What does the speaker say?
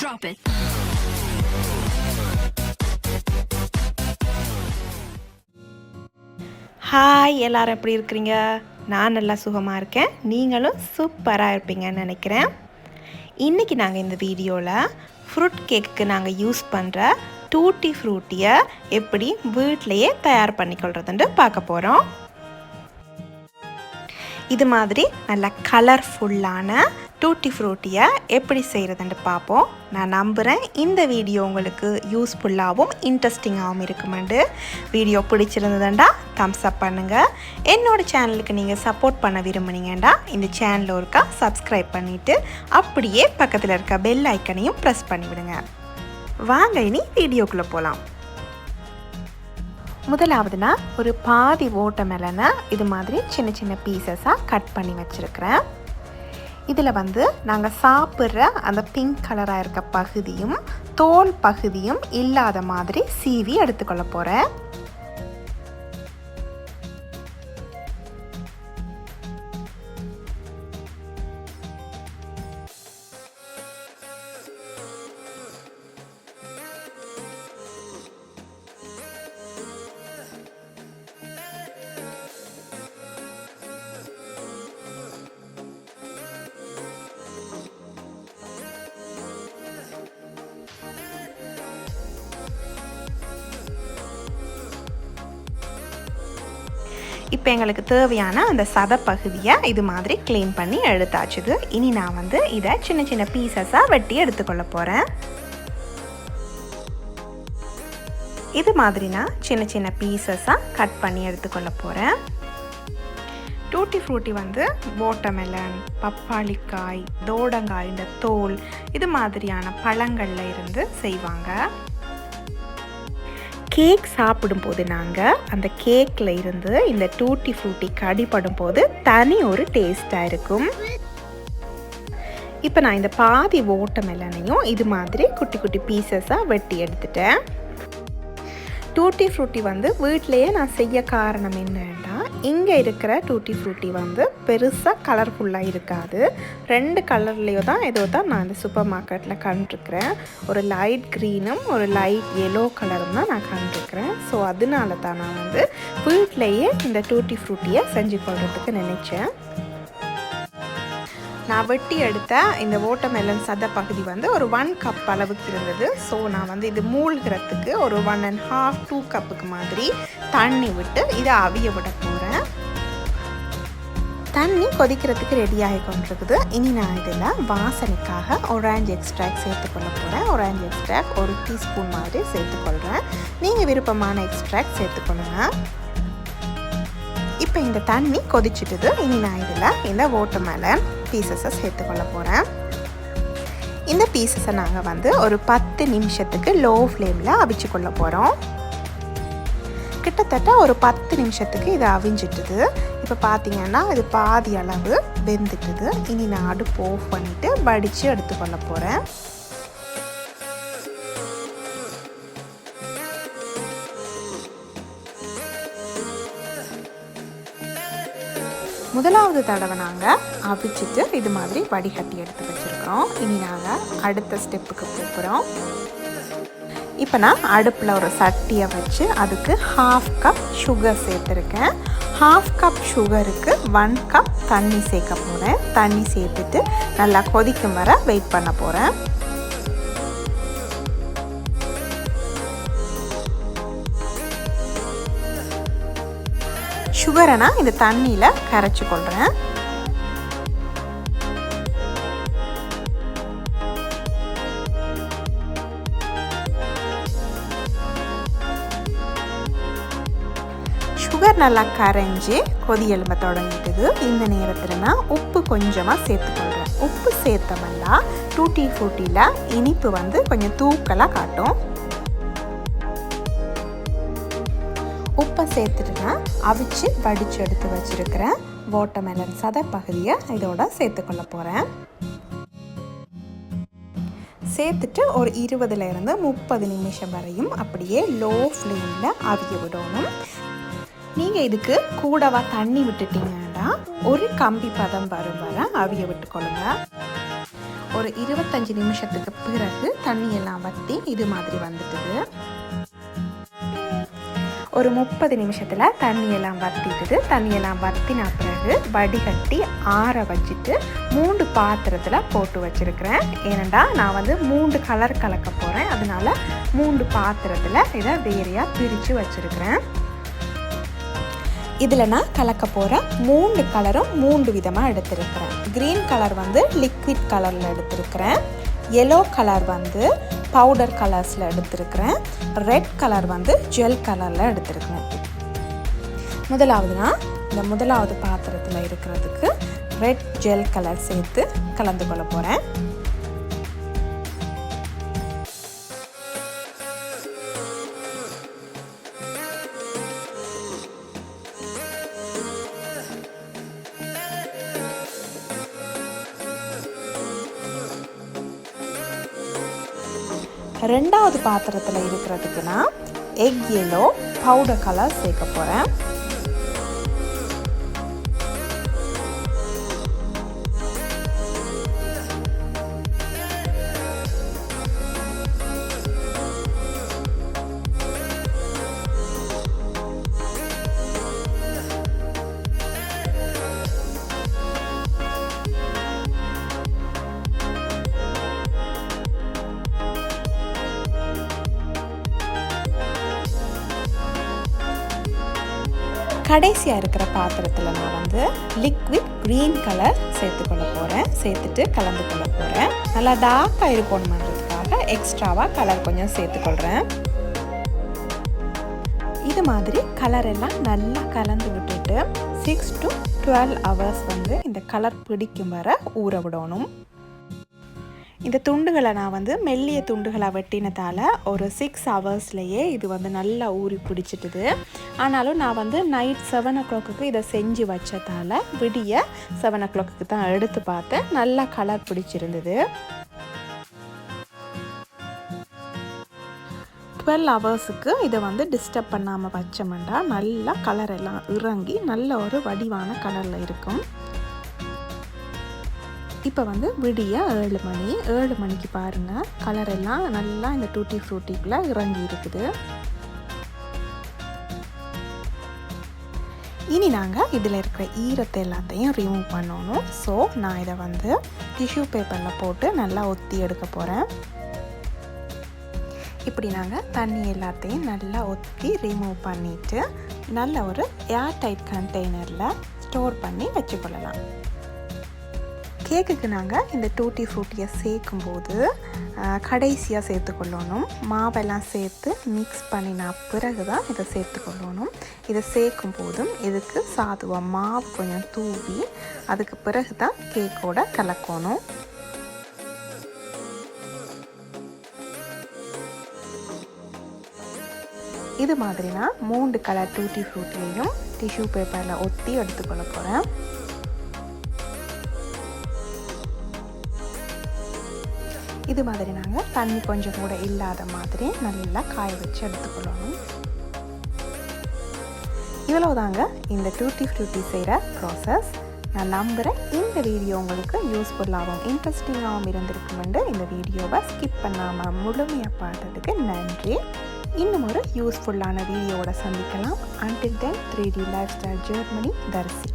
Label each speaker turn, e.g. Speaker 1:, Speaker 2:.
Speaker 1: Drop it.
Speaker 2: Hi, எல்லாரும் எப்படி இருக்கிறீங்க? நான் நல்லா சுகமாக இருக்கேன். நீங்களும் சூப்பராக இருப்பீங்கன்னு நினைக்கிறேன். இன்றைக்கி நாங்கள் இந்த வீடியோவில் ஃப்ரூட் கேக்குக்கு நாங்கள் யூஸ் பண்ணுற டூட்டி ஃப்ரூட்டியை எப்படி வீட்டிலையே தயார் பண்ணிக்கொள்கிறதுன்ட்டு பார்க்க போகிறோம். இது மாதிரி நல்ல கலர்ஃபுல்லான டூட்டி ஃப்ரூட்டியை எப்படி செய்கிறதுன்ட்டு பார்ப்போம். நான் நம்புகிறேன் இந்த வீடியோ உங்களுக்கு யூஸ்ஃபுல்லாகவும் இன்ட்ரெஸ்டிங்காகவும் இருக்குமெண்டு. வீடியோ பிடிச்சிருந்ததுண்டா தம்ஸ் அப் பண்ணுங்கள். என்னோடய சேனலுக்கு நீங்கள் சப்போர்ட் பண்ண விரும்புனீங்கண்டா இந்த சேனலில் ஒருக்கா சப்ஸ்கிரைப் பண்ணிவிட்டு அப்படியே பக்கத்தில் இருக்க பெல் ஐக்கனையும் ப்ரெஸ் பண்ணிவிடுங்க. வாங்க இனி வீடியோக்குள்ளே போகலாம். முதலாவது நான் ஒரு பாதி வாட்டர்மெலனை இது மாதிரி சின்ன சின்ன பீசஸாக கட் பண்ணி வச்சுருக்கிறேன். இதில் நாங்கள் சாப்பிட்ற அந்த பிங்க் கலராக இருக்க பகுதியும் தோல் பகுதியும் இல்லாத மாதிரி சீவி எடுத்துக்கொள்ள போகிறேன். இப்போ எங்களுக்கு தேவையான அந்த சதை பகுதியை இது மாதிரி க்ளீன் பண்ணி எடுத்தாச்சுது. இனி நான் இதை சின்ன சின்ன பீசஸாக வெட்டி எடுத்துக்கொள்ள போகிறேன். இது மாதிரி நான் சின்ன சின்ன பீசஸாக கட் பண்ணி எடுத்துக்கொள்ள போகிறேன். டூட்டி ஃப்ரூட்டி வாட்டர்மெலன், பப்பாளிக்காய், தோடங்காய், இந்த தோல் இது மாதிரியான பழங்களில் இருந்து செய்வாங்க. கேக் சாப்பிடும்போது நாங்கள் அந்த கேக்கில் இருந்து இந்த டூட்டி ஃப்ரூட்டி கடிப்படும் போது தனி ஒரு டேஸ்ட்டாக இருக்கும். இப்போ நான் இந்த பாதி வாட்டர்மெலனையும் இது மாதிரி குட்டி குட்டி பீசஸாக வெட்டி எடுத்துட்டேன். டூட்டி ஃப்ரூட்டி வீட்டிலையே நான் செய்ய காரணம் என்னன்னா, இங்கே இருக்கிற டூட்டி ஃப்ரூட்டி பெருசாக கலர்ஃபுல்லாக இருக்காது. 2 கலர்லேயோ தான் ஏதோ தான் நான் இந்த சூப்பர் மார்க்கெட்டில் கண்டிருக்கிறேன். ஒரு லைட் க்ரீனும் ஒரு லைட் எல்லோ கலரும் தான் நான் கண்டிருக்கிறேன். ஸோ அதனால தான் நான் வீட்டிலையே இந்த டூட்டி ஃப்ரூட்டியை செஞ்சு கொள்றதுக்கு நினச்சேன். நான் வெட்டி எடுத்த இந்த வாட்டர்மெலன் சதை பகுதி ஒரு 1 கப் அளவுக்கு இருந்தது. ஸோ நான் இது மூழ்கிறதுக்கு ஒரு 1.5 2 கப்புக்கு மாதிரி தண்ணி விட்டு இதை அவிய விட போகிறேன். தண்ணி கொதிக்கிறதுக்கு ரெடியாகி கொண்டிருக்குது. இனி நான் இதில் வாசனைக்காக ஆரஞ்சு எக்ஸ்ட்ராக்ட் சேர்த்துக்கொள்ள போகிறேன். ஆரஞ்சு எக்ஸ்ட்ராக்ட் 1 டீஸ்பூன் மாதிரி சேர்த்துக்கொள்கிறேன். நீங்கள் விருப்பமான எக்ஸ்ட்ராக்ட் சேர்த்துக்கொள்ளுங்க. இப்போ இந்த தண்ணி கொதிச்சுட்டுது. இனி நான் இதில் இந்த வாட்டர்மெலன் பீசஸை சேர்த்துக்கொள்ள போகிறேன். இந்த பீசஸை நாங்கள் ஒரு 10 நிமிஷத்துக்கு லோ ஃப்ளேமில் அவிச்சு கொள்ள போகிறோம். கிட்டத்தட்ட ஒரு 10 நிமிஷத்துக்கு இதை அவிஞ்சிட்டுது. இப்போ பார்த்தீங்கன்னா இது பாதி அளவு வெந்துட்டுது. இனி நான் அடுப்பு ஆஃப் பண்ணிவிட்டு வடித்து எடுத்துக்கொள்ள போகிறேன். முதலாவது தடவை நாங்கள் அவிச்சிட்டு இது மாதிரி வடிகட்டி எடுத்து வச்சுருக்கிறோம். இனி நாங்கள் அடுத்த ஸ்டெப்புக்கு போகிறோம். இப்போ நான் அடுப்பில் ஒரு சட்டியை வச்சு அதுக்கு 1/2 கப் சுகர் சேர்த்துருக்கேன். 1/2 கப் சுகருக்கு 1 கப் தண்ணி சேர்க்க போகிறேன். தண்ணி சேர்த்துட்டு நல்லா கொதிக்கும் வர வெயிட் பண்ண போகிறேன். சுகரை நான் இந்த தண்ணியில் கரைச்சி கொள்கிறேன். சுகர் நல்லா கரைஞ்சி கொதி எழும்ப தொடங்கிட்டுது. இந்த நேரத்தில் நான் உப்பு கொஞ்சமாக சேர்த்துக்கொள்கிறேன். உப்பு சேர்த்தோம்னா டூட்டி ஃப்ரூட்டியில் இனிப்பு கொஞ்சம் தூக்கலாக காட்டும். உப்பை சேர்த்துட்டுனா அவிச்சு வடித்து எடுத்து வச்சுருக்கிறேன் வாட்டர்மெலன் சதை பகுதியை இதோட சேர்த்துக்கொள்ள போகிறேன். சேர்த்துட்டு ஒரு 20 to 30 நிமிஷம் வரையும் அப்படியே லோ ஃப்ளேமில் அவிய விடணும். நீங்கள் இதுக்கு கூடவா தண்ணி விட்டுட்டீங்கன்னா ஒரு கம்பி பதம் வரும் வர அவிய விட்டுக்கொள்ளுங்க. ஒரு 25 நிமிஷத்துக்கு பிறகு தண்ணியெல்லாம் வற்றி இது மாதிரி வந்துட்டுது. ஒரு 30 நிமிஷத்தில் தண்ணியெல்லாம் வற்றிட்டுது. தண்ணியெல்லாம் வற்றின பிறகு வடிகட்டி ஆற வச்சுட்டு 3 பாத்திரத்தில் போட்டு வச்சுருக்கிறேன். ஏனெண்டா நான் வந்து 3 கலர் கலக்க போகிறேன். அதனால 3 பாத்திரத்தில் இதை வேறையாக பிரித்து வச்சுருக்கிறேன். இதில் நான் கலக்க போகிற 3 கலரும் 3 விதமாக எடுத்திருக்கிறேன். க்ரீன் கலர் வந்து லிக்விட் கலரில் எடுத்திருக்கிறேன். எல்லோ கலர் வந்து பவுடர் கலர்ஸில் எடுத்திருக்கிறேன். ரெட் கலர் வந்து ஜெல் கலரில் எடுத்திருக்கிறேன். முதலாவதுனா இந்த முதலாவது பாத்திரத்தில் இருக்கிறதுக்கு ரெட் ஜெல் கலர் சேர்த்து கலந்து கொள்ள போகிறேன். ரெண்டாவது பாத்திரத்தில் இருக்கிறதுக்கு நான் எக் எல்லோ பவுடர் கலர் சேர்க்க போகிறேன். கடைசியாக இருக்கிற பாத்திரத்தில் நான் வந்து லிக்விட் க்ரீன் கலர் சேர்த்துக்கொள்ள போகிறேன். சேர்த்துட்டு கலந்து கொள்ள போகிறேன். நல்லா டார்க்காக இருக்கணுன்றதுக்காக எக்ஸ்ட்ராவாக கலர் கொஞ்சம் சேர்த்துக்கொள்கிறேன். இது மாதிரி கலர் எல்லாம் நல்லா கலந்து விட்டுட்டு 6 to 12 hours வந்து இந்த கலர் பிடிக்கும் வர ஊற விடணும். இந்த துண்டுகளை நான் வந்து மெல்லிய துண்டுகளாக வெட்டினதால் ஒரு 6 ஹவர்ஸ்லேயே இது வந்து நல்லா ஊறி பிடிச்சிட்டுது. ஆனாலும் நான் வந்து நைட் 7 o'clock இதை செஞ்சு வச்சதால் விடிய 7 o'clock தான் எடுத்து பார்த்தேன். நல்லா கலர் பிடிச்சிருந்தது. 12 ஹவர்ஸுக்கு இதை வந்து டிஸ்டர்ப் பண்ணாமல் வச்சோம்னா நல்லா கலர் எல்லாம் இறங்கி நல்ல ஒரு வடிவான கலரில் இருக்கும். இப்போ வந்து விடிய 7 மணிக்கு பாருங்கள் கலர் எல்லாம் நல்லா இந்த டூட்டி ஃப்ரூட்டிக்குள்ளே இறங்கி இருக்குது. இனி நாங்கள் இதில் இருக்கிற ஈரத்தை எல்லாத்தையும் ரிமூவ் பண்ணணும். ஸோ நான் இதை வந்து டிஷ்யூ பேப்பரில் போட்டு நல்லா ஒத்தி எடுக்க போகிறேன். இப்படி நாங்கள் தண்ணி எல்லாத்தையும் நல்லா ஒத்தி ரிமூவ் பண்ணிவிட்டு நல்ல ஒரு ஏர்டைட் கண்டெய்னரில் ஸ்டோர் பண்ணி வச்சுக்கொள்ளலாம். கேக்குக்கு நாங்கள் இந்த டூட்டி ஃப்ரூட்டியை சேர்க்கும்போது கடைசியாக சேர்த்துக்கொள்ளணும். மாவெல்லாம் சேர்த்து மிக்ஸ் பண்ணின பிறகு தான் இதை சேர்த்துக்கொள்ளணும். இதை சேர்க்கும் போதும் இதுக்கு சாதுவாக மாவு கொஞ்சம் தூவி அதுக்கு பிறகு தான் கேக்கோட கலக்கணும். இது மாதிரி நான் 3 கலர் டூட்டி ஃப்ரூட்டியையும் டிஷ்யூ பேப்பரில் ஒத்தி எடுத்துக்கொள்ள போகிறேன். இது மாதிரி நாங்கள் தண்ணி கொஞ்சம் கூட இல்லாத மாதிரி நல்லா காய வச்சு எடுத்துக்கொள்ளணும். இவ்வளவுதாங்க இந்த டூட்டி ஃப்ரூட்டி செய்கிற ப்ராசஸ். நான் நம்புகிறேன் இந்த வீடியோ உங்களுக்கு யூஸ்ஃபுல்லாகவும் இன்ட்ரெஸ்டிங்காகவும் இருந்திருக்குமென்று. இந்த வீடியோவை ஸ்கிப் பண்ணாமல் முழுமையாக பார்த்ததுக்கு நன்றி. இன்னும் ஒரு யூஸ்ஃபுல்லான வீடியோவோட சந்திக்கலாம். Until then, 3D Lifestyle Germany, தரிசி.